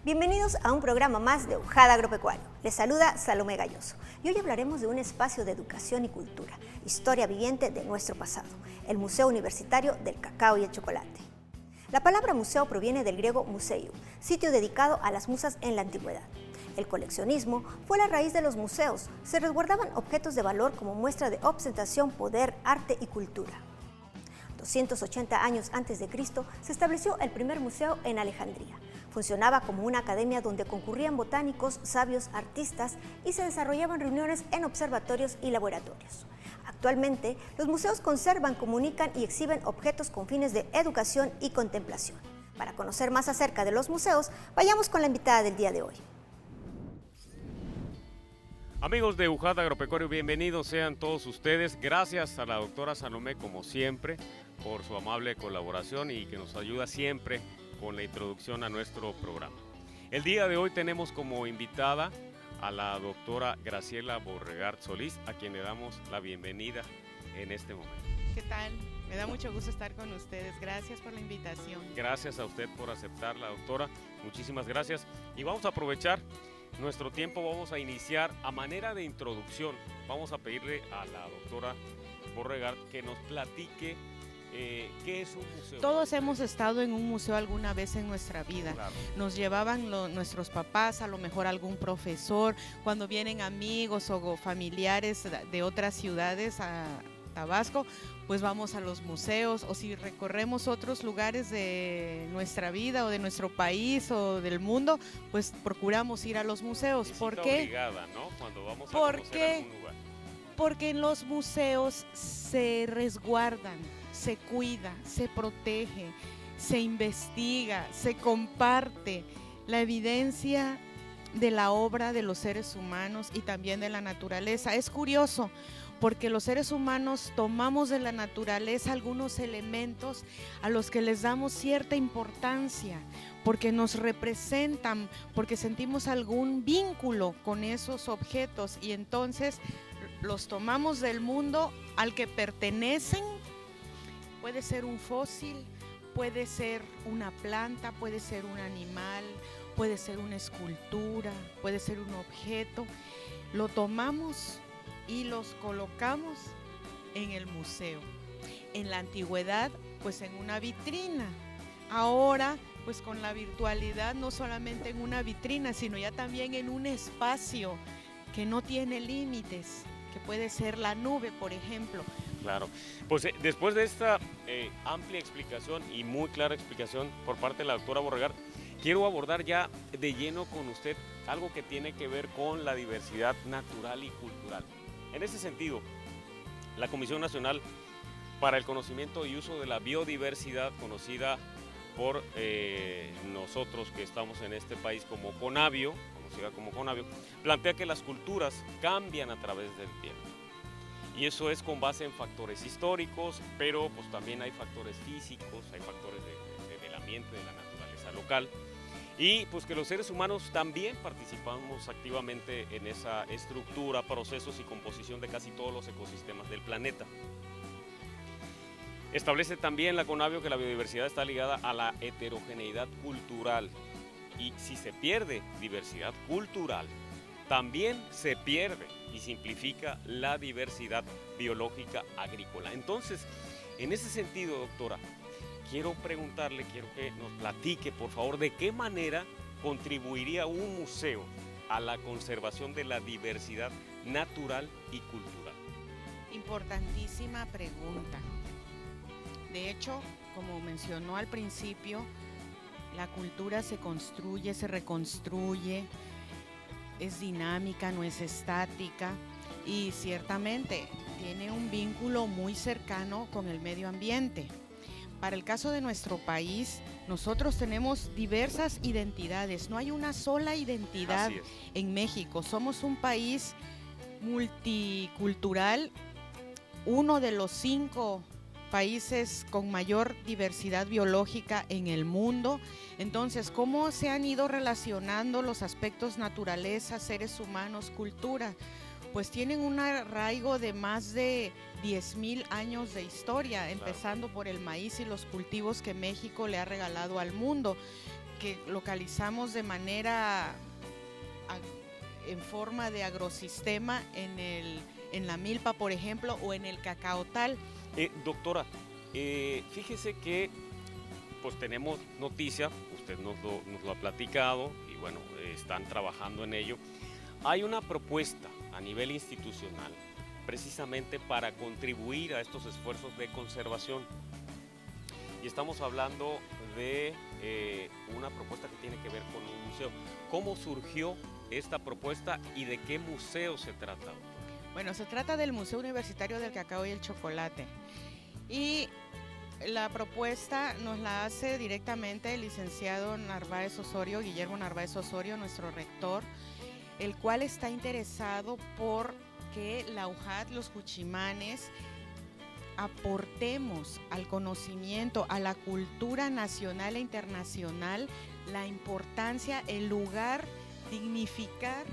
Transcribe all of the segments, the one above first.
Bienvenidos a un programa más de Ujada Agropecuario. Les saluda Salomé Galloso y hoy hablaremos de un espacio de educación y cultura, historia viviente de nuestro pasado, el Museo Universitario del Cacao y el Chocolate. La palabra museo proviene del griego museion, sitio dedicado a las musas en la antigüedad. El coleccionismo fue la raíz de los museos. Se resguardaban objetos de valor como muestra de ostentación, poder, arte y cultura. 280 años antes de Cristo se estableció el primer museo en Alejandría. Funcionaba como una academia donde concurrían botánicos, sabios, artistas y se desarrollaban reuniones en observatorios y laboratorios. Actualmente, los museos conservan, comunican y exhiben objetos con fines de educación y contemplación. Para conocer más acerca de los museos, vayamos con la invitada del día de hoy. Amigos de Ujada Agropecuario, bienvenidos sean todos ustedes. Gracias a la doctora Salomé, como siempre, por su amable colaboración y que nos ayuda siempre con la introducción a nuestro programa. El día de hoy tenemos como invitada a la doctora Graciela Borregart Solís, a quien le damos la bienvenida en este momento. ¿Qué tal? Me da mucho gusto estar con ustedes. Gracias por la invitación. Gracias a usted por aceptarla, doctora. Muchísimas gracias. Y vamos a aprovechar nuestro tiempo, vamos a iniciar a manera de introducción. Vamos a pedirle a la doctora Borregart que nos platique qué es un museo. Todos hemos estado en un museo alguna vez en nuestra vida. Claro. Nos llevaban nuestros papás, a lo mejor algún profesor, cuando vienen amigos o familiares de otras ciudades a Tabasco, pues vamos a los museos, o si recorremos otros lugares de nuestra vida o de nuestro país o del mundo, pues procuramos ir a los museos. Visita ¿Por qué? obligada, ¿no? Cuando vamos a conocer algún lugar. Porque en los museos se resguardan, se cuida, se protege, se investiga, se comparte la evidencia de la obra de los seres humanos y también de la naturaleza. Es curioso porque los seres humanos tomamos de la naturaleza algunos elementos a los que les damos cierta importancia, porque nos representan, porque sentimos algún vínculo con esos objetos y entonces los tomamos del mundo al que pertenecen. Puede ser un fósil, puede ser una planta, puede ser un animal, puede ser una escultura, puede ser un objeto. Lo tomamos y los colocamos en el museo. En la antigüedad, pues en una vitrina. Ahora, pues con la virtualidad, no solamente en una vitrina, sino ya también en un espacio que no tiene límites, que puede ser la nube, por ejemplo. Claro, pues después de esta amplia explicación y muy clara explicación por parte de la doctora Borregart, quiero abordar ya de lleno con usted algo que tiene que ver con la diversidad natural y cultural. En ese sentido, la Comisión Nacional para el Conocimiento y Uso de la Biodiversidad, conocida por nosotros que estamos en este país como CONABIO, conocida como CONABIO, plantea que las culturas cambian a través del tiempo. Y eso es con base en factores históricos, pero pues también hay factores físicos, hay factores del ambiente, de la naturaleza local. Y pues que los seres humanos también participamos activamente en esa estructura, procesos y composición de casi todos los ecosistemas del planeta. Establece también la CONABIO que la biodiversidad está ligada a la heterogeneidad cultural. Y si se pierde diversidad cultural, también se pierde y simplifica la diversidad biológica agrícola. Entonces, en ese sentido, doctora, quiero preguntarle, quiero que nos platique, por favor, de qué manera contribuiría un museo a la conservación de la diversidad natural y cultural. Importantísima pregunta. De hecho, como mencionó al principio, la cultura se construye, se reconstruye, es dinámica, no es estática y ciertamente tiene un vínculo muy cercano con el medio ambiente. Para el caso de nuestro país, nosotros tenemos diversas identidades, no hay una sola identidad en México. Somos un país multicultural, uno de los 5 países con mayor diversidad biológica en el mundo. Entonces, ¿cómo se han ido relacionando los aspectos naturaleza, seres humanos, cultura? Pues tienen un arraigo de más de 10,000 años de historia, empezando por el maíz y los cultivos que México le ha regalado al mundo. que localizamos de manera en forma de agrosistema en la milpa, por ejemplo, o en el cacaotal. Doctora, fíjese que pues tenemos noticia, usted nos lo ha platicado y bueno, están trabajando en ello. Hay una propuesta a nivel institucional precisamente para contribuir a estos esfuerzos de conservación. Y estamos hablando de una propuesta que tiene que ver con un museo. ¿Cómo surgió esta propuesta y de qué museo se trata, doctor? Bueno, se trata del Museo Universitario del Cacao y el Chocolate. Y la propuesta nos la hace directamente el licenciado Narváez Osorio, Guillermo Narváez Osorio, nuestro rector, el cual está interesado por que la UJAT, los Cuchimanes, aportemos al conocimiento, a la cultura nacional e internacional, la importancia, el lugar, dignificar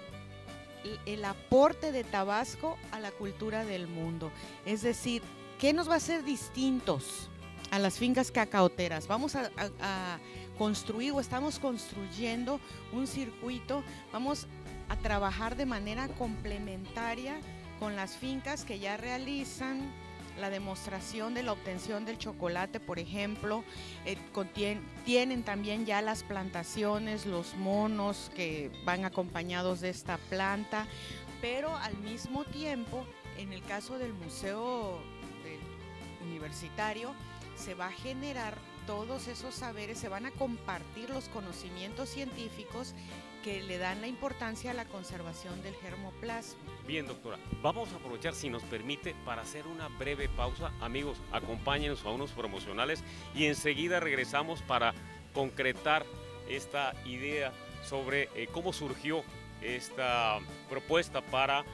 el aporte de Tabasco a la cultura del mundo. Es decir, ¿qué nos va a hacer distintos a las fincas cacaoteras? Vamos a construir o estamos construyendo un circuito, vamos a trabajar de manera complementaria con las fincas que ya realizan la demostración de la obtención del chocolate, por ejemplo, tienen también ya las plantaciones, los monos que van acompañados de esta planta, pero al mismo tiempo, en el caso del Museo Universitario, se va a generar todos esos saberes, se van a compartir los conocimientos científicos que le dan la importancia a la conservación del germoplasma. Bien, doctora, vamos a aprovechar, si nos permite, para hacer una breve pausa. Amigos, acompáñenos a unos promocionales y enseguida regresamos para concretar esta idea sobre cómo surgió esta propuesta para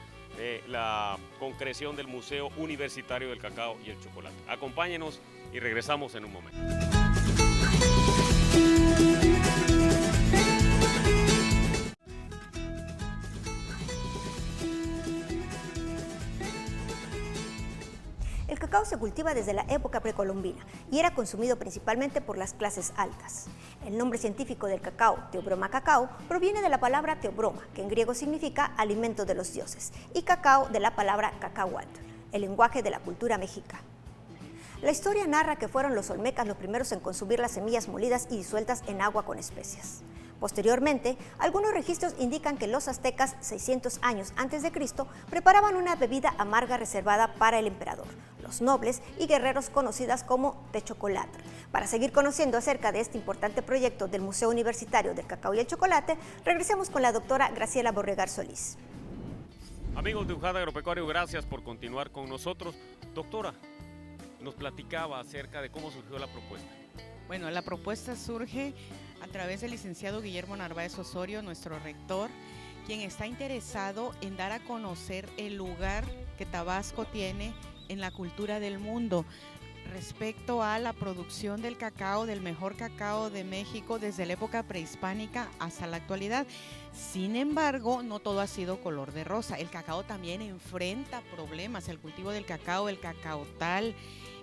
la concreción del Museo Universitario del Cacao y el Chocolate. Acompáñenos y regresamos en un momento. El cacao se cultiva desde la época precolombina y era consumido principalmente por las clases altas. El nombre científico del cacao, Theobroma cacao, proviene de la palabra teobroma, que en griego significa alimento de los dioses, y cacao de la palabra cacahuatl, el lenguaje de la cultura mexica. La historia narra que fueron los olmecas los primeros en consumir las semillas molidas y disueltas en agua con especias. Posteriormente, algunos registros indican que los aztecas, 600 años antes de Cristo, preparaban una bebida amarga reservada para el emperador, los nobles y guerreros conocidas como techocolatl. Para seguir conociendo acerca de este importante proyecto del Museo Universitario del Cacao y el Chocolate, regresemos con la doctora Graciela Borregar Solís. Amigos de UJAT Agropecuario, gracias por continuar con nosotros. Doctora, nos platicaba acerca de cómo surgió la propuesta. Bueno, la propuesta surge a través del licenciado Guillermo Narváez Osorio, nuestro rector, quien está interesado en dar a conocer el lugar que Tabasco tiene en la cultura del mundo respecto a la producción del cacao, del mejor cacao de México desde la época prehispánica hasta la actualidad. Sin embargo, no todo ha sido color de rosa. El cacao también enfrenta problemas, el cultivo del cacao, el cacaotal,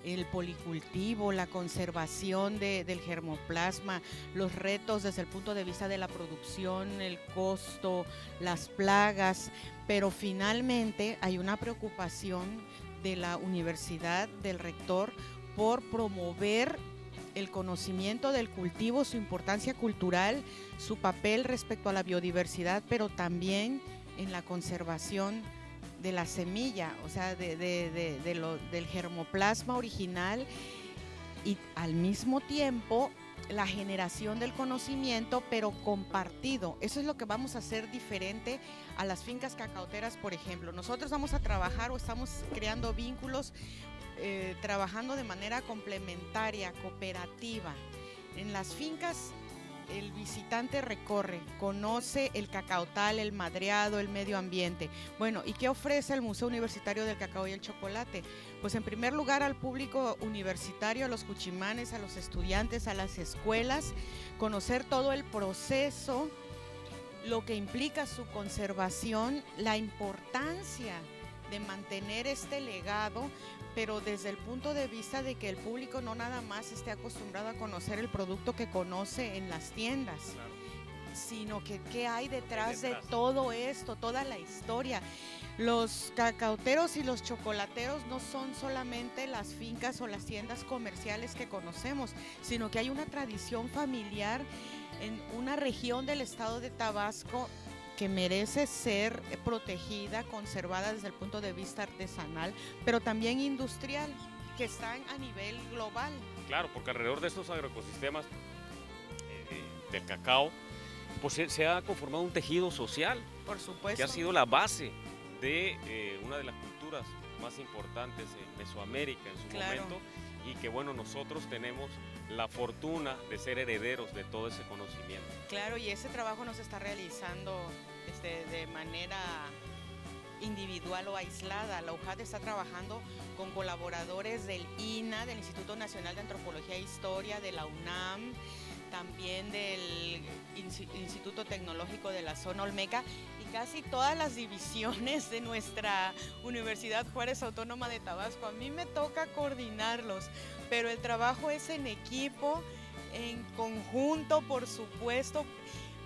el policultivo, la conservación del germoplasma, los retos desde el punto de vista de la producción, el costo, las plagas, pero finalmente hay una preocupación de la universidad, del rector, por promover el conocimiento del cultivo, su importancia cultural, su papel respecto a la biodiversidad, pero también en la conservación de la semilla, o sea, del germoplasma original, y al mismo tiempo la generación del conocimiento, pero compartido. Eso es lo que vamos a hacer diferente a las fincas cacaoteras, por ejemplo. Nosotros vamos a trabajar o estamos creando vínculos, trabajando de manera complementaria, cooperativa. En las fincas el visitante recorre, conoce el cacaotal, el madreado, el medio ambiente. Bueno, ¿y qué ofrece el Museo Universitario del Cacao y el Chocolate? Pues en primer lugar al público universitario, a los cuchimanes, a los estudiantes, a las escuelas, conocer todo el proceso, lo que implica su conservación, la importancia de mantener este legado, pero desde el punto de vista de que el público no nada más esté acostumbrado a conocer el producto que conoce en las tiendas, Claro. sino que qué hay detrás de detrás. todo esto, toda la historia. Los cacauteros y los chocolateros no son solamente las fincas o las tiendas comerciales que conocemos, sino que hay una tradición familiar en una región del estado de Tabasco que merece ser protegida, conservada desde el punto de vista artesanal, pero también industrial, que están a nivel global. Claro, porque alrededor de estos agroecosistemas del cacao, pues se ha conformado un tejido social Por supuesto. que ha sido la base de una de las culturas más importantes en Mesoamérica en su Claro. momento, y que bueno, nosotros tenemos la fortuna de ser herederos de todo ese conocimiento. Claro, y ese trabajo no se está realizando de manera individual o aislada. La UJAT está trabajando con colaboradores del INA, del Instituto Nacional de Antropología e Historia, de la UNAM, también del Instituto Tecnológico de la Zona Olmeca y casi todas las divisiones de nuestra Universidad Juárez Autónoma de Tabasco. A mí me toca coordinarlos, pero el trabajo es en equipo, en conjunto, por supuesto,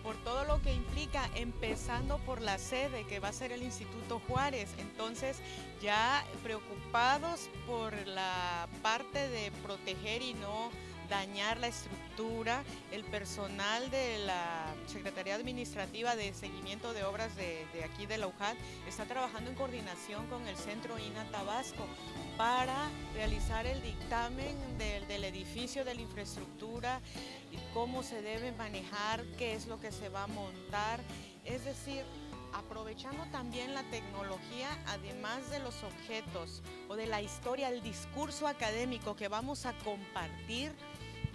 por todo lo que implica, empezando por la sede que va a ser el Instituto Juárez. Entonces, ya preocupados por la parte de proteger y no dañar la estructura, el personal de la Secretaría Administrativa de Seguimiento de Obras de aquí de la UJAT está trabajando en coordinación con el Centro INA Tabasco para realizar el dictamen del edificio, de la infraestructura, cómo se debe manejar, qué es lo que se va a montar, es decir, aprovechando también la tecnología, además de los objetos o de la historia, el discurso académico que vamos a compartir.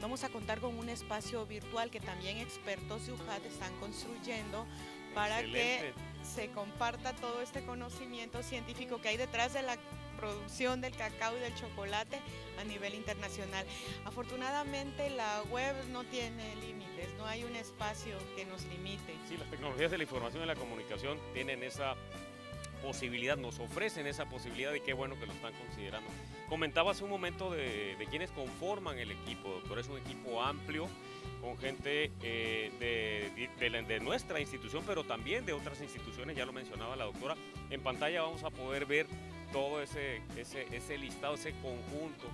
Vamos a contar con un espacio virtual que también expertos de UJAT están construyendo para Excelente. que se comparta todo este conocimiento científico que hay detrás de la producción del cacao y del chocolate a nivel internacional. Afortunadamente la web no tiene límites, no hay un espacio que nos limite. Sí, las tecnologías de la información y la comunicación tienen esa posibilidad, nos ofrecen esa posibilidad, y qué bueno que lo están considerando. Comentabas hace un momento de quienes conforman el equipo, doctor. Es un equipo amplio con gente de nuestra institución, pero también de otras instituciones, ya lo mencionaba la doctora. En pantalla vamos a poder ver todo ese listado, ese conjunto,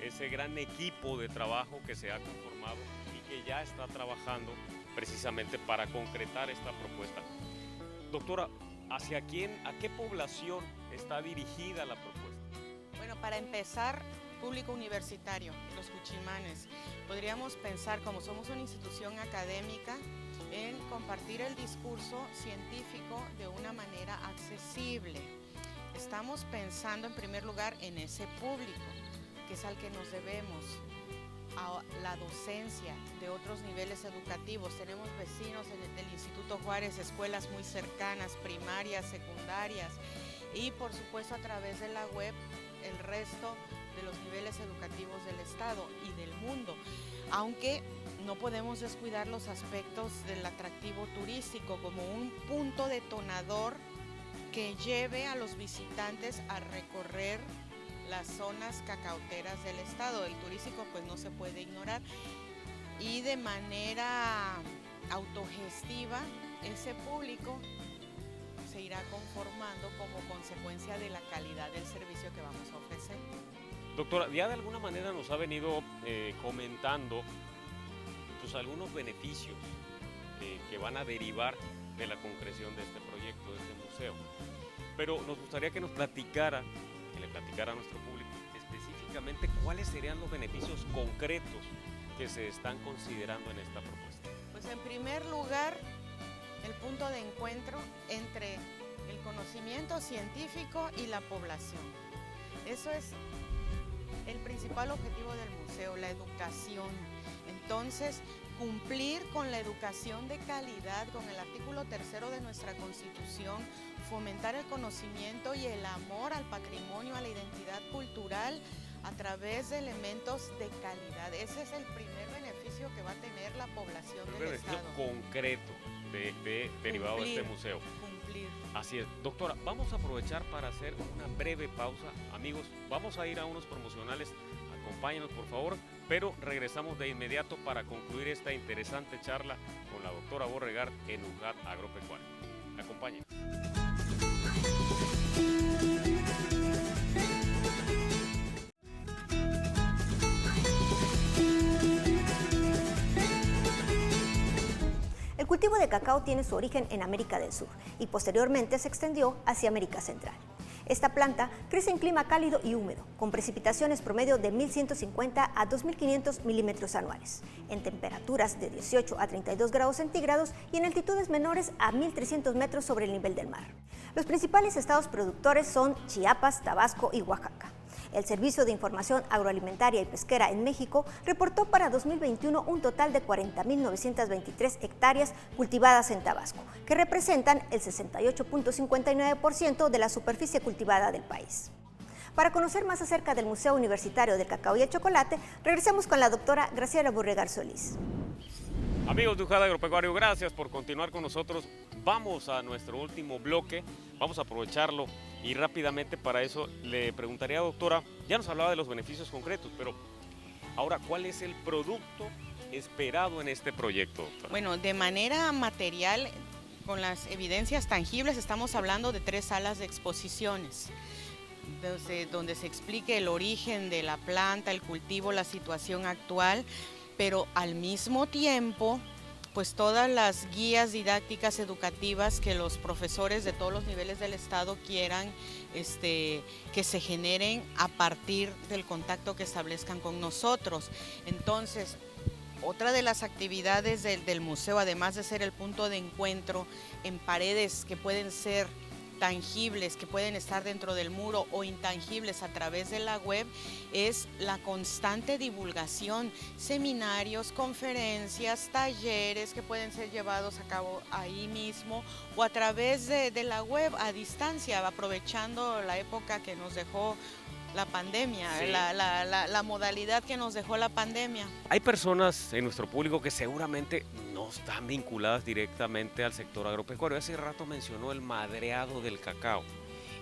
ese gran equipo de trabajo que se ha conformado y que ya está trabajando precisamente para concretar esta propuesta. Doctora, ¿hacia quién, a qué población está dirigida la propuesta? Bueno, para empezar, público universitario, los cuchimanes. Podríamos pensar, como somos una institución académica, en compartir el discurso científico de una manera accesible. Estamos pensando en primer lugar en ese público, que es al que nos debemos, a la docencia de otros niveles educativos. Tenemos vecinos del Instituto Juárez, escuelas muy cercanas, primarias, secundarias, y por supuesto a través de la web el resto de los niveles educativos del estado y del mundo, aunque no podemos descuidar los aspectos del atractivo turístico como un punto detonador que lleve a los visitantes a recorrer las zonas cacauteras del estado. El turístico pues no se puede ignorar, y de manera autogestiva ese público se irá conformando como consecuencia de la calidad del servicio que vamos a ofrecer. Doctora, ya de alguna manera nos ha venido comentando pues, algunos beneficios que van a derivar de la concreción de este proyecto, de este museo. Pero nos gustaría que nos platicara, que le platicara a nuestro público específicamente cuáles serían los beneficios concretos que se están considerando en esta propuesta. Pues en primer lugar, el punto de encuentro entre el conocimiento científico y la población. Eso es el principal objetivo del museo, la educación. Entonces, cumplir con la educación de calidad, con el artículo 3 de nuestra Constitución, fomentar el conocimiento y el amor al patrimonio, a la identidad cultural a través de elementos de calidad. Ese es el primer beneficio que va a tener la población Un del beneficio estado. concreto. derivado de este Cumplir. museo. Cumplir. Así es. Doctora, vamos a aprovechar para hacer una breve pausa. Amigos, vamos a ir a unos promocionales. Acompáñenos, por favor, pero regresamos de inmediato para concluir esta interesante charla con la doctora Borregar en UJAT Agropecuario. Acompáñenos. El cultivo de cacao tiene su origen en América del Sur y posteriormente se extendió hacia América Central. Esta planta crece en clima cálido y húmedo, con precipitaciones promedio de 1.150 a 2.500 milímetros anuales, en temperaturas de 18 a 32 grados centígrados y en altitudes menores a 1.300 metros sobre el nivel del mar. Los principales estados productores son Chiapas, Tabasco y Oaxaca. El Servicio de Información Agroalimentaria y Pesquera en México reportó para 2021 un total de 40.923 hectáreas cultivadas en Tabasco, que representan el 68.59% de la superficie cultivada del país. Para conocer más acerca del Museo Universitario del Cacao y el Chocolate, regresemos con la doctora Graciela Borregar Solís. Amigos de UJAT Agropecuario, gracias por continuar con nosotros. Vamos a nuestro último bloque, vamos a aprovecharlo y rápidamente para eso le preguntaría, doctora, ya nos hablaba de los beneficios concretos, pero ahora, ¿cuál es el producto esperado en este proyecto, doctora? Bueno, de manera material, con las evidencias tangibles, estamos hablando de 3 salas de exposiciones, donde se explique el origen de la planta, el cultivo, la situación actual, pero al mismo tiempo, pues todas las guías didácticas educativas que los profesores de todos los niveles del estado quieran que se generen a partir del contacto que establezcan con nosotros. Entonces, otra de las actividades del museo, además de ser el punto de encuentro en paredes que pueden ser tangibles, que pueden estar dentro del muro, o intangibles a través de la web, es la constante divulgación, seminarios, conferencias, talleres que pueden ser llevados a cabo ahí mismo o a través de la web a distancia, aprovechando la época que nos dejó la pandemia, sí, la modalidad que nos dejó la pandemia. Hay personas en nuestro público que seguramente no están vinculadas directamente al sector agropecuario. Hace rato mencionó el madreado del cacao.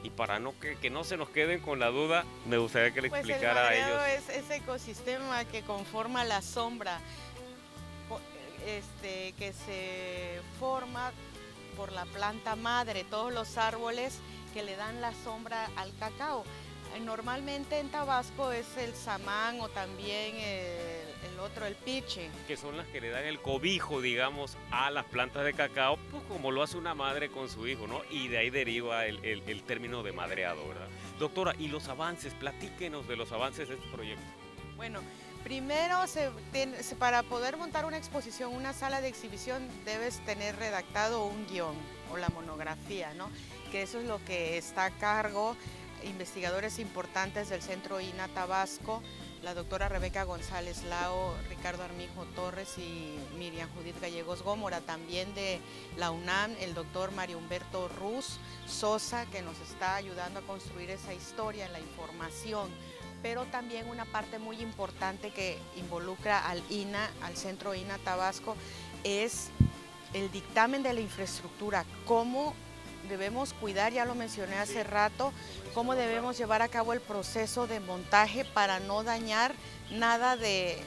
Y para que no se nos queden con la duda, me gustaría que le explicara a ellos. El madreado es ese ecosistema que conforma la sombra, que se forma por la planta madre, todos los árboles que le dan la sombra al cacao. Normalmente en Tabasco es el samán o también el piche. Que son las que le dan el cobijo, digamos, a las plantas de cacao, pues como lo hace una madre con su hijo, ¿no? Y de ahí deriva el término de madreado, ¿verdad? Doctora, ¿y los avances? Platíquenos de los avances de este proyecto. Bueno, primero, para poder montar una exposición, una sala de exhibición, debes tener redactado un guión o la monografía, ¿no? Que eso es lo que está a cargo investigadores importantes del Centro INA Tabasco, la doctora Rebeca González Lao, Ricardo Armijo Torres y Miriam Judith Gallegos Gómora, también de la UNAM, el doctor Mario Humberto Ruz Sosa, que nos está ayudando a construir esa historia, la información, pero también una parte muy importante que involucra al INA, al Centro INA Tabasco, es el dictamen de la infraestructura, cómo debemos cuidar, ya lo mencioné hace rato, cómo debemos llevar a cabo el proceso de montaje para no dañar nada del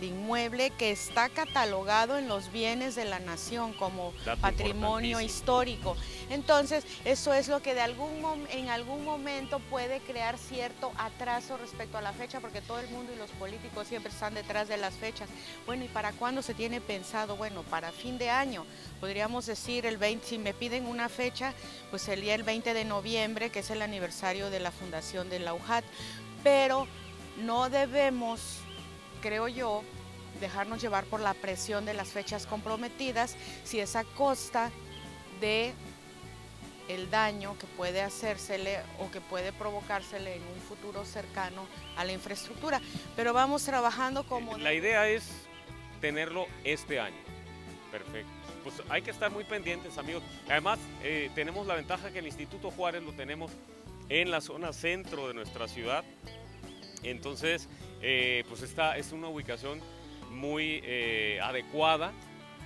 inmueble que está catalogado en los bienes de la nación como patrimonio histórico. Entonces, eso es lo que en algún momento puede crear cierto atraso respecto a la fecha, porque todo el mundo y los políticos siempre están detrás de las fechas. Bueno, ¿y para cuándo se tiene pensado? Bueno, para fin de año. Podríamos decir el 20, si me piden una fecha, pues sería el 20 de noviembre, que es el aniversario de la fundación de la UJAT, pero no debemos, creo yo, dejarnos llevar por la presión de las fechas comprometidas, si es a costa de el daño que puede hacérsele o que puede provocársele en un futuro cercano a la infraestructura. Pero vamos trabajando como... La idea es tenerlo este año. Perfecto. Pues hay que estar muy pendientes, amigos. Además, tenemos la ventaja que el Instituto Juárez lo tenemos en la zona centro de nuestra ciudad. Entonces, pues esta es una ubicación muy adecuada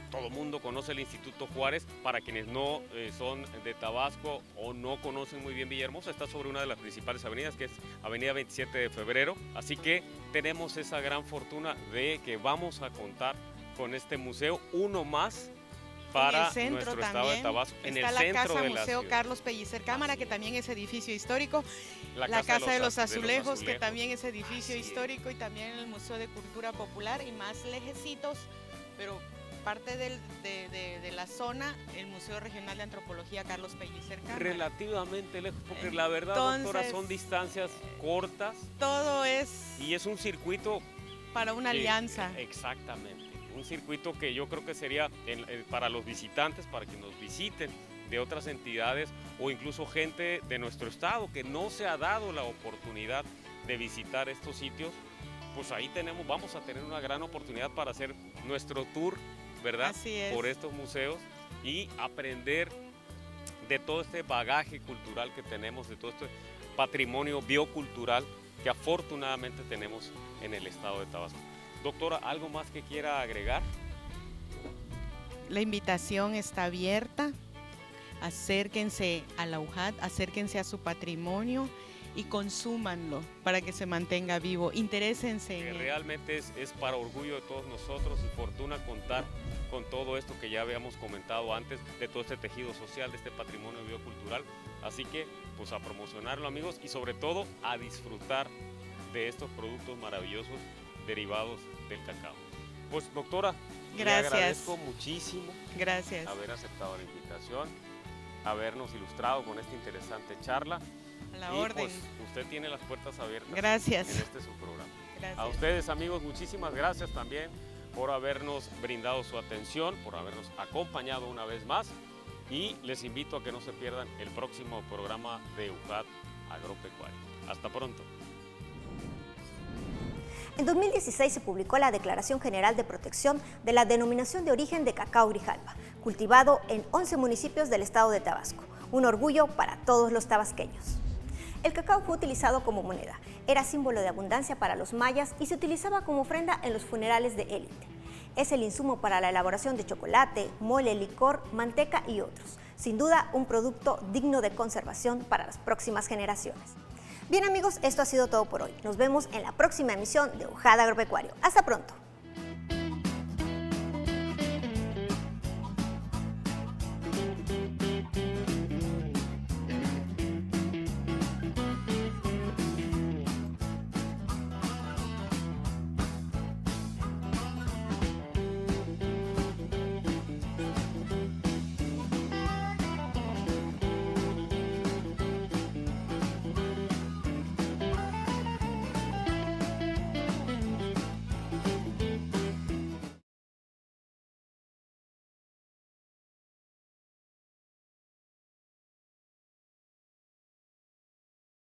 todo mundo conoce el Instituto Juárez. Para quienes no son de Tabasco o no conocen muy bien Villahermosa, está sobre una de las principales avenidas, que es Avenida 27 de Febrero. Así que tenemos esa gran fortuna de que vamos a contar con este museo, uno más para nuestro estado de Tabasco. En el centro de la ciudad. Está la Casa Museo Carlos Pellicer Cámara, que también es edificio histórico. La Casa de los Azulejos, que también es edificio histórico, y también el Museo de Cultura Popular, y más lejecitos, pero parte de la zona, el Museo Regional de Antropología Carlos Pellicer Cámara. Relativamente lejos, porque la verdad, doctora, son distancias cortas. Todo es... Y es un circuito... Para una alianza. Exactamente. Un circuito que yo creo que sería para los visitantes, para que nos visiten de otras entidades o incluso gente de nuestro estado que no se ha dado la oportunidad de visitar estos sitios, pues ahí vamos a tener una gran oportunidad para hacer nuestro tour, ¿verdad? Así es. Por estos museos y aprender de todo este bagaje cultural que tenemos, de todo este patrimonio biocultural que afortunadamente tenemos en el estado de Tabasco. Doctora, ¿algo más que quiera agregar? La invitación está abierta. Acérquense a la UJAT, acérquense a su patrimonio y consúmanlo para que se mantenga vivo. Interésense en él. Realmente es para orgullo de todos nosotros y fortuna contar con todo esto que ya habíamos comentado antes, de todo este tejido social, de este patrimonio biocultural. Así que, pues a promocionarlo, amigos, y sobre todo a disfrutar de estos productos maravillosos derivados del cacao. Pues, doctora, gracias. Le agradezco muchísimo haber aceptado la invitación, habernos ilustrado con esta interesante charla. A la orden. Pues, usted tiene las puertas abiertas. Gracias. En este su programa. Gracias. A ustedes, amigos, muchísimas gracias también por habernos brindado su atención, por habernos acompañado una vez más, y les invito a que no se pierdan el próximo programa de UJAT Agropecuario. Hasta pronto. En 2016 se publicó la Declaración General de Protección de la Denominación de Origen de Cacao Grijalba, cultivado en 11 municipios del estado de Tabasco. Un orgullo para todos los tabasqueños. El cacao fue utilizado como moneda, era símbolo de abundancia para los mayas y se utilizaba como ofrenda en los funerales de élite. Es el insumo para la elaboración de chocolate, mole, licor, manteca y otros. Sin duda, un producto digno de conservación para las próximas generaciones. Bien, amigos, esto ha sido todo por hoy. Nos vemos en la próxima emisión de UJAT Agropecuario. Hasta pronto.